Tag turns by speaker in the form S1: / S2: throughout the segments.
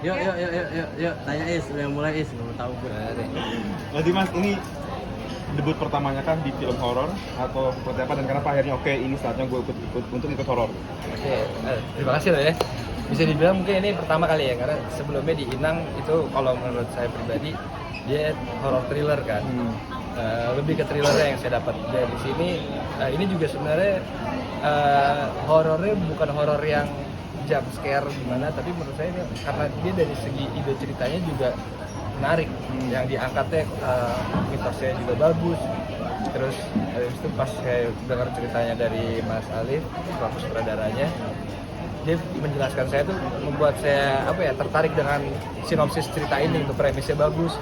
S1: Yuk, tanya Is, yang mulai Is, mau tahu gue.
S2: Jadi Mas, ini debut pertamanya kan di film horor atau seperti apa, dan kenapa akhirnya oke ini saatnya gue untuk ikut horor?
S3: Oke, terima kasih loh ya. Bisa dibilang mungkin ini pertama kali ya, karena sebelumnya di Inang itu kalau menurut saya pribadi dia horror thriller kan. Lebih ke thrillernya yang saya dapat dari sini. Ini juga sebenarnya horornya bukan horor yang jump scare gimana, tapi menurut saya ini, karena dia dari segi ide ceritanya juga menarik. Yang diangkatnya mitosnya juga bagus. Terus habis itu pas saya dengar ceritanya dari Mas Alif, selaku sutradaranya, dia menjelaskan saya tuh membuat saya tertarik dengan sinopsis cerita ini, untuk premisnya bagus.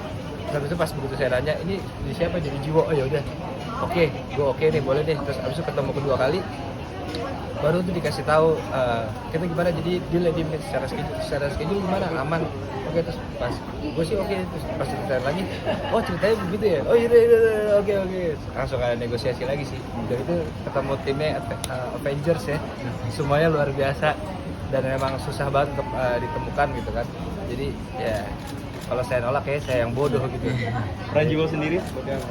S3: Terus itu pas begitu saya nanya, ini siapa jadi Jiwo? Oh ya udah, oke nih, boleh deh. Terus abis itu ketemu kedua kali, baru tuh dikasih tahu kita gimana, jadi deal secara schedule gimana, aman. Oke, terus pas gue sih oke, terus pas cerita lagi, oh ceritanya begitu ya, oh iya oke, langsung ada negosiasi lagi sih. Dari itu ketemu timnya Avengers ya, semuanya luar biasa dan memang susah banget untuk ditemukan gitu kan. Jadi ya kalau saya nolak ya saya yang bodoh gitu.
S2: Peran Jiwo sendiri seperti apa?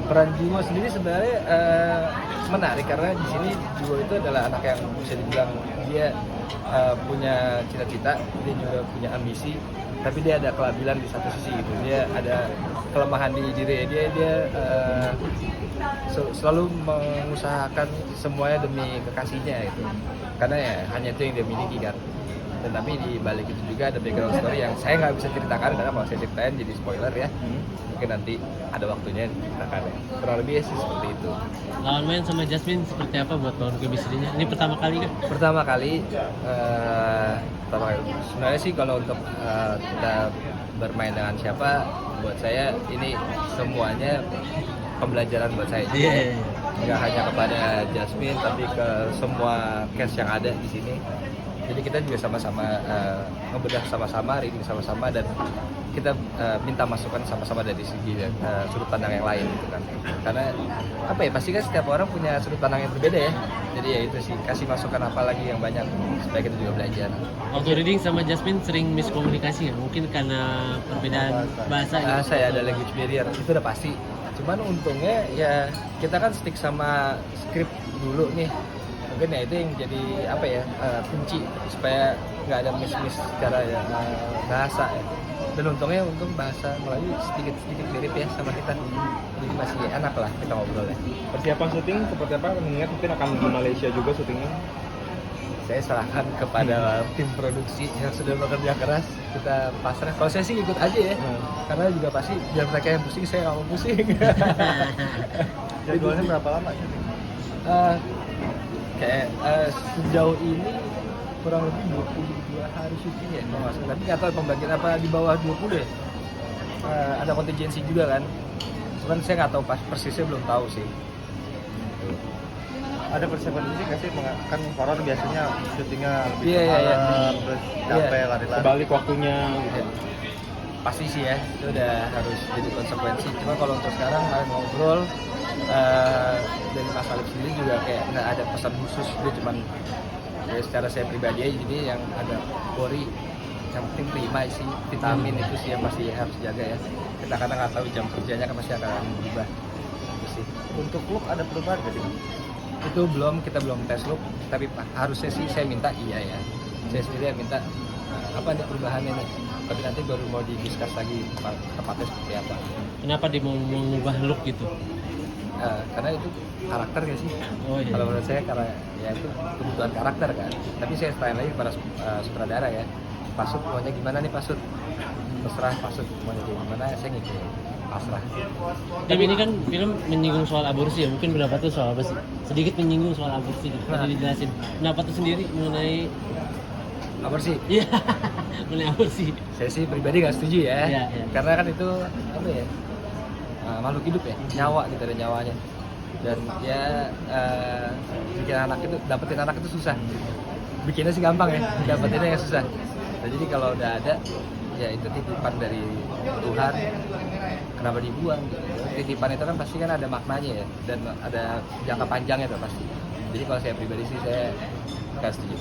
S3: Peran Jiwo sendiri sebenarnya menarik karena di sini Jiwo itu adalah anak yang bisa dibilang dia punya cita-cita, dia juga punya ambisi, tapi dia ada kelabilan di satu sisi gitu. Dia ada kelemahan di diri dia selalu mengusahakan semuanya demi kekasihnya gitu. Karena ya hanya itu yang dia miliki kan. Dan tapi di balik itu juga ada background story yang saya nggak bisa ceritakan, karena kalau saya ceritain jadi spoiler ya. Mungkin nanti ada waktunya diceritakan ya. Kurang lebih sih seperti itu.
S1: Lawan main sama Jasmine seperti apa buat lawan chemistry-nya? Ini pertama kali kan?
S3: Pertama kali. Sebenarnya sih kalau untuk kita bermain dengan siapa, buat saya ini semuanya pembelajaran buat saya. Nggak hanya kepada Jasmine, tapi ke semua cast yang ada di sini. Jadi kita juga sama-sama ngebedah sama-sama, reading sama-sama, dan kita minta masukan sama-sama dari segi sudut pandang yang lain gitu kan. Karena pasti kan setiap orang punya sudut pandang yang berbeda ya. Jadi ya itu sih, kasih masukan apa lagi yang banyak supaya kita juga belajar.
S1: Waktu reading sama Jasmine sering miskomunikasi ya? Mungkin karena perbedaan bahasa gitu.
S3: Bahasa ya, ada language barrier, itu udah pasti. Cuman untungnya ya kita kan stick sama skrip dulu nih. Mungkin ya itu yang jadi kunci supaya nggak ada miss secara bahasa ya. Dan untungnya bahasa Melayu sedikit mirip ya sama kita, jadi masih enak lah kita ngobrol ya.
S2: Persiapan syuting seperti apa? Mengingat mungkin akan di Malaysia juga syutingnya.
S3: Saya serahkan kepada tim produksi yang sudah bekerja keras, kita pasrah. Kalau saya sih ikut aja ya, karena juga pasti biar mereka yang pusing, saya nggak mau pusing.
S2: Jadwalnya berapa lama syuting?
S3: Sejauh ini kurang lebih 22 hari syuting ya, tapi nggak tahu pembagian apa di bawah 20 ya. Ada kontingensi juga kan, cuman saya nggak tahu persisnya, belum tahu sih.
S2: Ada persiapan fisik nggak sih? Kan horor biasanya syutingnya lebih terus capek, lari-lari. Kebalik waktunya gitu.
S3: Pasti sih ya, itu udah harus jadi konsekuensi. Cuma kalau untuk sekarang kalian ngobrol dari Mas Alif sendiri juga kayak nggak ada pesan khusus, dia cuman ya secara saya pribadi aja, jadi yang ada Bori yang penting prima sih, vitamin itu sih yang pasti harus jaga ya. Kita kadang nggak tahu jam kerjanya kan pasti akan berubah itu sih.
S2: Untuk look ada perubahan nggak sih?
S3: Itu kita belum tes look, tapi harusnya sih saya minta iya ya. Saya sendiri yang minta apa nih perubahannya nih, tapi nanti baru mau didiskus lagi tepatnya seperti apa.
S1: Kenapa dia mau mengubah look gitu?
S3: Karena itu karakter gak sih?
S1: Oh, iya.
S3: Kalau menurut saya karena ya itu kebutuhan karakter kan. Tapi saya tanya lagi kepada sutradara ya, Pasut maunya gimana nih Pasut? Terserah Pasut maunya gimana, saya ngikutin pasrah.
S1: Tapi ini kan film menyinggung soal aborsi ya, mungkin berapa tuh soal aborsi? Sedikit menyinggung soal aborsi, tadi dijelasin. Kenapa tuh sendiri mengenai
S3: aborsi?
S1: Iya, mengenai aborsi.
S3: Saya sih pribadi nggak setuju ya,
S1: Iya.
S3: Karena kan itu makhluk hidup ya, nyawa gitu, ada nyawanya. Dan ya bikin anak itu, dapetin anak itu susah. Bikinnya sih gampang ya, dapetinnya yang susah. Nah, jadi kalau udah ada, ya itu titipan dari Tuhan, kenapa dibuang gitu. Titipan itu kan pasti kan ada maknanya ya, dan ada jangka panjangnya tuh pasti. Jadi kalau saya pribadi sih saya nggak setuju.